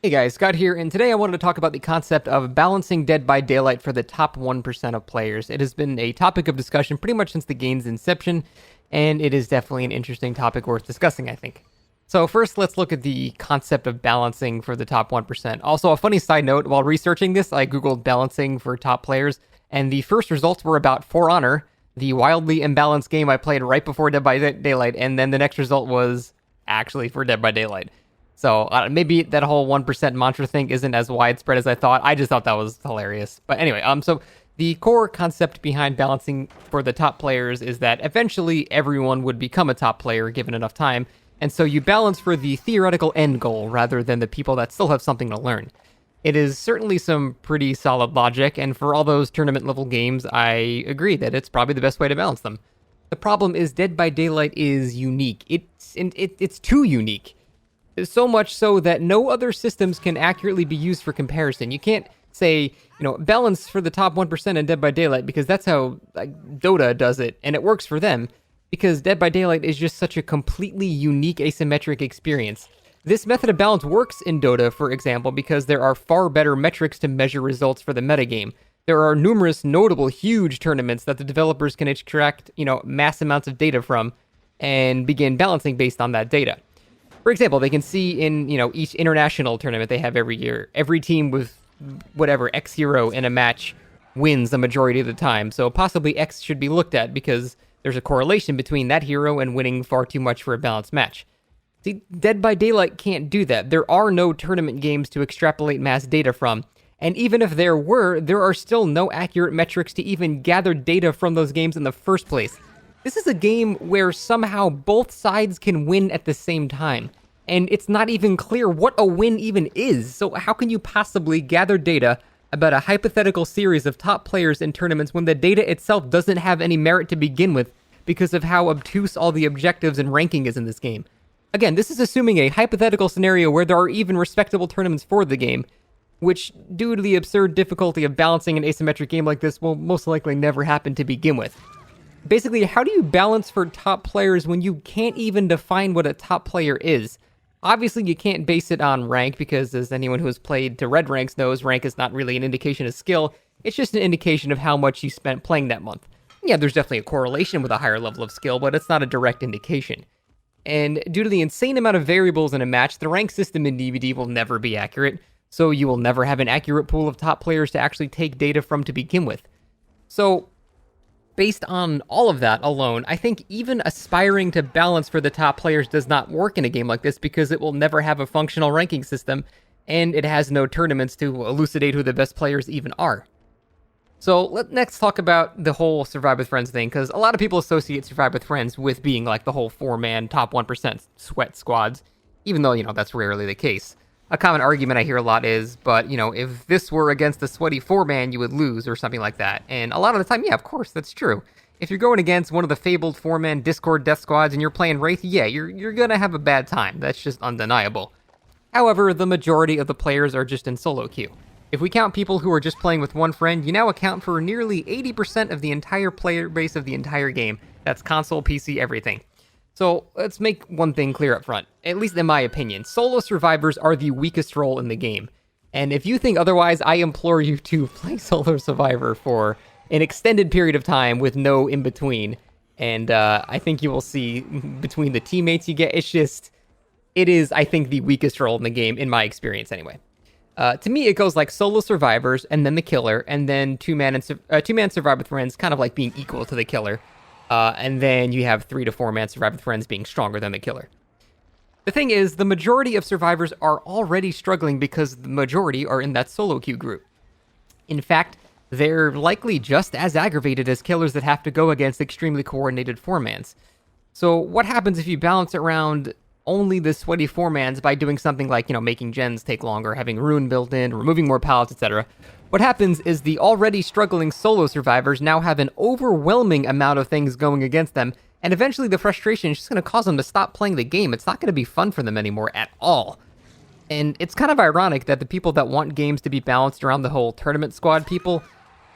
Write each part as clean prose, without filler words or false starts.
Hey guys, Scott here, and today I wanted to talk about the concept of balancing Dead by Daylight for the top 1% of players. It has been a topic of discussion pretty much since the game's inception, and it is definitely an interesting topic worth discussing, I think. So first, let's look at the concept of balancing for the top 1%. Also, a funny side note, while researching this, I googled balancing for top players, and the first results were about For Honor, the wildly imbalanced game I played right before Dead by Daylight, and then the next result was actually for Dead by Daylight. So maybe that whole 1% mantra thing isn't as widespread as I thought. I just thought that was hilarious. But anyway, so the core concept behind balancing for the top players is that eventually everyone would become a top player given enough time. And so you balance for the theoretical end goal rather than the people that still have something to learn. It is certainly some pretty solid logic, and for all those tournament level games, I agree that it's probably the best way to balance them. The problem is Dead by Daylight is unique. It's too unique. So much so that no other systems can accurately be used for comparison. You can't say, balance for the top 1% in Dead by Daylight because that's how Dota does it, and it works for them because Dead by Daylight is just such a completely unique asymmetric experience. This method of balance works in Dota, for example, because there are far better metrics to measure results for the metagame. There are numerous notable huge tournaments that the developers can extract, mass amounts of data from and begin balancing based on that data. For example, they can see in, each international tournament they have every year, every team with whatever X hero in a match wins the majority of the time. So possibly X should be looked at because there's a correlation between that hero and winning far too much for a balanced match. See, Dead by Daylight can't do that. There are no tournament games to extrapolate mass data from. And even if there were, there are still no accurate metrics to even gather data from those games in the first place. This is a game where somehow both sides can win at the same time, and it's not even clear what a win even is. So how can you possibly gather data about a hypothetical series of top players in tournaments when the data itself doesn't have any merit to begin with because of how obtuse all the objectives and ranking is in this game? Again, this is assuming a hypothetical scenario where there are even respectable tournaments for the game, which, due to the absurd difficulty of balancing an asymmetric game like this, will most likely never happen to begin with. Basically, how do you balance for top players when you can't even define what a top player is? Obviously, you can't base it on rank because, as anyone who has played to red ranks knows, rank is not really an indication of skill. It's just an indication of how much you spent playing that month. Yeah, there's definitely a correlation with a higher level of skill, but it's not a direct indication. And due to the insane amount of variables in a match, the rank system in DBD will never be accurate, so you will never have an accurate pool of top players to actually take data from to begin with. So, based on all of that alone, I think even aspiring to balance for the top players does not work in a game like this because it will never have a functional ranking system, and it has no tournaments to elucidate who the best players even are. So let's next talk about the whole Survive with Friends thing, because a lot of people associate Survive with Friends with being like the whole 4-man top 1% sweat squads, even though, that's rarely the case. A common argument I hear a lot is, but, if this were against a sweaty 4-man, you would lose, or something like that. And a lot of the time, yeah, of course, that's true. If you're going against one of the fabled 4-man Discord death squads and you're playing Wraith, yeah, you're gonna have a bad time. That's just undeniable. However, the majority of the players are just in solo queue. If we count people who are just playing with one friend, you now account for nearly 80% of the entire player base of the entire game. That's console, PC, everything. So let's make one thing clear up front. At least in my opinion, solo survivors are the weakest role in the game. And if you think otherwise, I implore you to play solo survivor for an extended period of time with no in-between. And I think you will see between the teammates you get, it is, I think, the weakest role in the game, in my experience anyway. To me, it goes like solo survivors, and then the killer, and then two-man survive with friends, kind of like being equal to the killer. And then you have 3 to 4-man survive with friends being stronger than the killer. The thing is, the majority of survivors are already struggling because the majority are in that solo queue group. In fact, they're likely just as aggravated as killers that have to go against extremely coordinated 4-mans. So what happens if you balance around only the sweaty 4-mans by doing something like, making gens take longer, having rune built in, removing more pallets, etc.? What happens is the already struggling solo survivors now have an overwhelming amount of things going against them, and eventually the frustration is just going to cause them to stop playing the game. It's not going to be fun for them anymore at all. And it's kind of ironic that the people that want games to be balanced around the whole tournament squad people,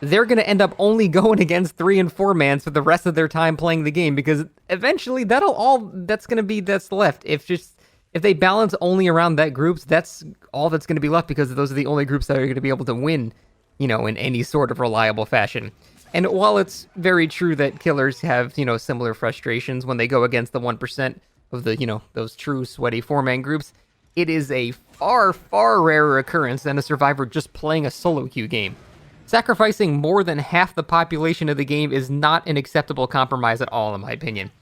they're going to end up only going against 3 and 4-mans for the rest of their time playing the game, because eventually that's left. If If they balance only around that groups, that's all that's going to be left because those are the only groups that are going to be able to win, in any sort of reliable fashion. And while it's very true that killers have, similar frustrations when they go against the 1% of the, those true sweaty 4-man groups, it is a far, far rarer occurrence than a survivor just playing a solo queue game. Sacrificing more than half the population of the game is not an acceptable compromise at all, in my opinion.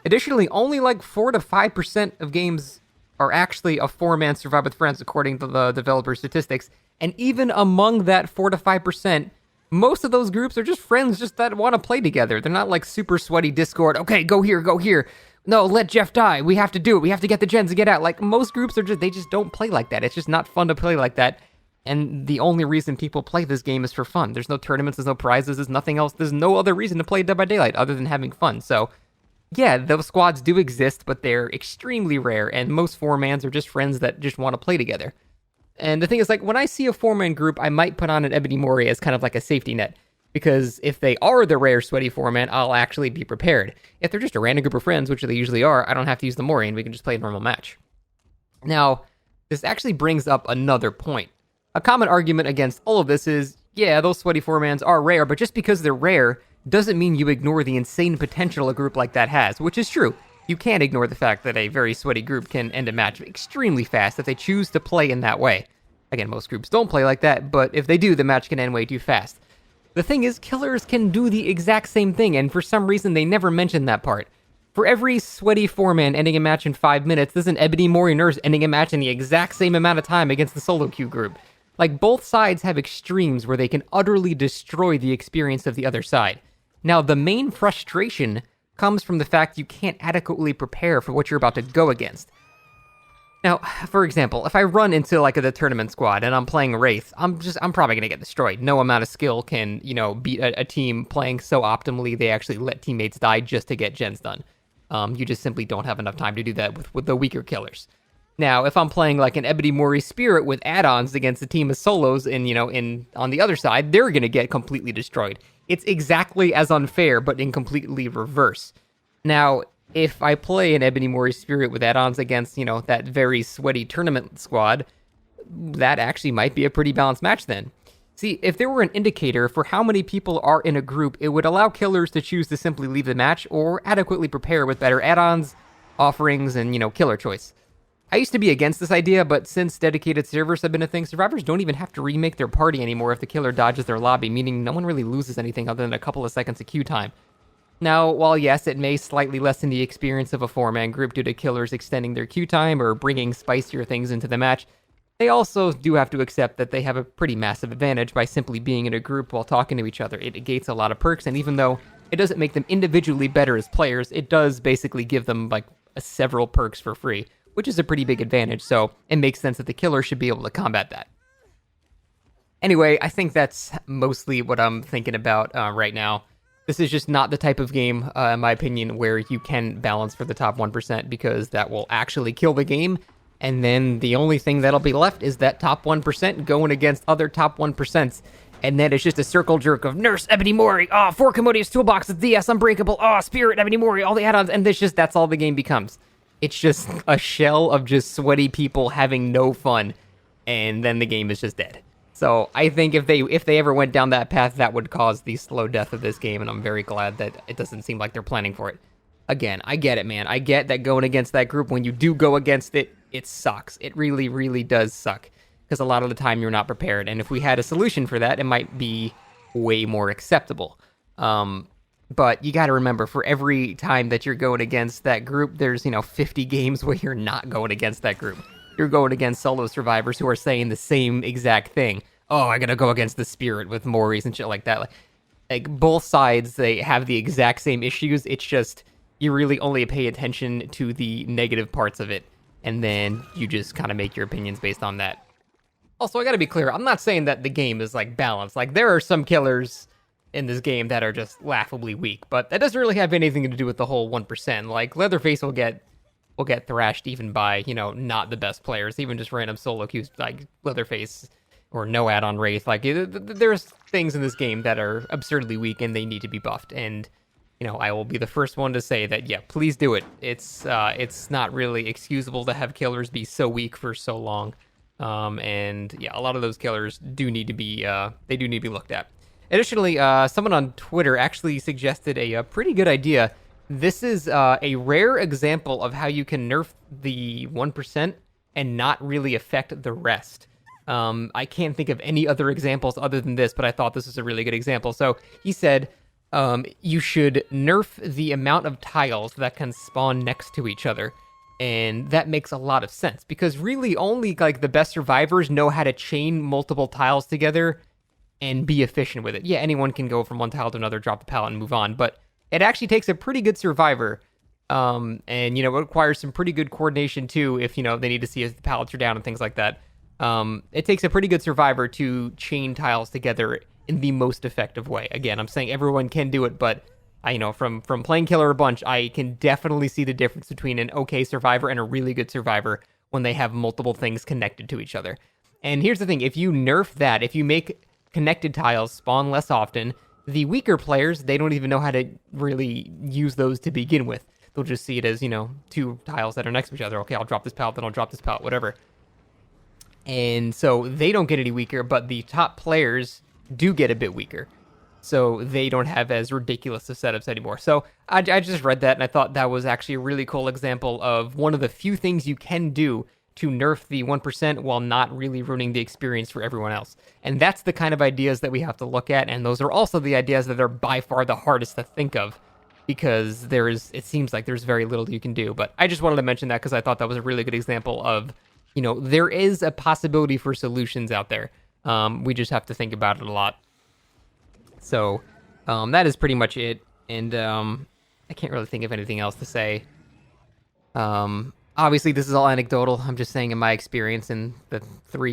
Additionally, only like 4 to 5% of games are actually a 4-man survive with friends, according to the developer statistics. And even among that 4 to 5%, most of those groups are just friends just that want to play together. They're not like super sweaty Discord, okay, go here, go here. No, let Jeff die. We have to do it. We have to get the gens to get out. Like, most groups they just don't play like that. It's just not fun to play like that. And the only reason people play this game is for fun. There's no tournaments, there's no prizes, there's nothing else. There's no other reason to play Dead by Daylight other than having fun. So, yeah, those squads do exist, but they're extremely rare. And most 4-mans are just friends that just want to play together. And the thing is, like, when I see a 4-man group, I might put on an Ebony Mori as kind of like a safety net. Because if they are the rare sweaty 4-man, I'll actually be prepared. If they're just a random group of friends, which they usually are, I don't have to use the Mori and we can just play a normal match. Now, this actually brings up another point. A common argument against all of this is, yeah, those sweaty 4-mans are rare, but just because they're rare doesn't mean you ignore the insane potential a group like that has, which is true. You can't ignore the fact that a very sweaty group can end a match extremely fast if they choose to play in that way. Again, most groups don't play like that, but if they do, the match can end way too fast. The thing is, killers can do the exact same thing, and for some reason they never mention that part. For every sweaty 4-man ending a match in 5 minutes, there's an Ebony Mori nurse ending a match in the exact same amount of time against the solo queue group. Like, both sides have extremes where they can utterly destroy the experience of the other side. Now, the main frustration comes from the fact you can't adequately prepare for what you're about to go against. Now, for example, if I run into like the tournament squad and I'm playing Wraith, I'm probably gonna get destroyed. No amount of skill can, beat a team playing so optimally they actually let teammates die just to get gens done. You just simply don't have enough time to do that with the weaker killers. Now, if I'm playing like an Ebony Mori Spirit with add-ons against a team of solos and, on the other side, they're gonna get completely destroyed. It's exactly as unfair, but in completely reverse. Now, if I play an Ebony Mori Spirit with add-ons against, that very sweaty tournament squad, that actually might be a pretty balanced match then. See, if there were an indicator for how many people are in a group, it would allow killers to choose to simply leave the match or adequately prepare with better add-ons, offerings, and, killer choice. I used to be against this idea, but since dedicated servers have been a thing, survivors don't even have to remake their party anymore if the killer dodges their lobby, meaning no one really loses anything other than a couple of seconds of queue time. Now, while yes, it may slightly lessen the experience of a 4-man group due to killers extending their queue time or bringing spicier things into the match, they also do have to accept that they have a pretty massive advantage by simply being in a group while talking to each other. It negates a lot of perks, and even though it doesn't make them individually better as players, it does basically give them like several perks for free, which is a pretty big advantage, so it makes sense that the killer should be able to combat that. Anyway, I think that's mostly what I'm thinking about right now. This is just not the type of game, in my opinion, where you can balance for the top 1% because that will actually kill the game. And then the only thing that'll be left is that top 1% going against other top 1%. And then it's just a circle jerk of Nurse, Ebony Mori, 4 Commodious Toolboxes, DS, Unbreakable, Spirit, Ebony Mori, all the add-ons. And that's all the game becomes. It's just a shell of just sweaty people having no fun. And then the game is just dead. So I think if they ever went down that path, that would cause the slow death of this game, and I'm very glad that it doesn't seem like they're planning for it. Again, I get it, man. I get that going against that group, when you do go against it, it sucks. It really, really does suck, because a lot of the time you're not prepared, and if we had a solution for that, it might be way more acceptable. But you got to remember, for every time that you're going against that group, there's, 50 games where you're not going against that group. You're going against solo survivors who are saying the same exact thing. Oh, I gotta go against the Spirit with Moris and shit like that. Like both sides, they have the exact same issues. It's just, you really only pay attention to the negative parts of it. And then you just kind of make your opinions based on that. Also, I gotta be clear, I'm not saying that the game is like balanced. Like, there are some killers in this game that are just laughably weak, but that doesn't really have anything to do with the whole 1%. Like, Leatherface will get thrashed even by, not the best players, even just random solo queues like Leatherface or no add-on Wraith. Like, there's things in this game that are absurdly weak and they need to be buffed. And I will be the first one to say that, yeah, please do it. It's not really excusable to have killers be so weak for so long. And yeah, a lot of those killers do need to be they do need to be looked at. Additionally, someone on Twitter actually suggested a pretty good idea. This is a rare example of how you can nerf the 1% and not really affect the rest. I can't think of any other examples other than this, but I thought this was a really good example. So he said, you should nerf the amount of tiles that can spawn next to each other. And that makes a lot of sense because really only like the best survivors know how to chain multiple tiles together and be efficient with it. Yeah, anyone can go from one tile to another, drop the pallet and move on, but it actually takes a pretty good survivor. And it requires some pretty good coordination too if, they need to see if the pallets are down and things like that. It takes a pretty good survivor to chain tiles together in the most effective way. Again, I'm saying everyone can do it, but from playing Killer a bunch, I can definitely see the difference between an okay survivor and a really good survivor when they have multiple things connected to each other. And here's the thing, if you nerf that, if you make connected tiles spawn less often, the weaker players, they don't even know how to really use those to begin with. They'll just see it as, two tiles that are next to each other. Okay, I'll drop this pallet, then I'll drop this pallet, whatever. And so they don't get any weaker, but the top players do get a bit weaker. So they don't have as ridiculous of setups anymore. So I just read that and I thought that was actually a really cool example of one of the few things you can do to nerf the 1% while not really ruining the experience for everyone else. And that's the kind of ideas that we have to look at. And those are also the ideas that are by far the hardest to think of because it seems like there's very little you can do. But I just wanted to mention that because I thought that was a really good example of, there is a possibility for solutions out there. We just have to think about it a lot. So that is pretty much it. And I can't really think of anything else to say. Obviously, this is all anecdotal. I'm just saying in my experience in the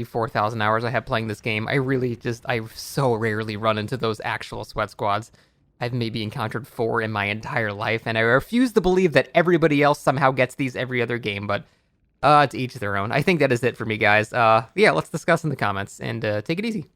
4,000 hours I have playing this game, I so rarely run into those actual sweat squads. I've maybe encountered 4 in my entire life, and I refuse to believe that everybody else somehow gets these every other game, but to each their own. I think that is it for me, guys. Yeah, let's discuss in the comments, and take it easy.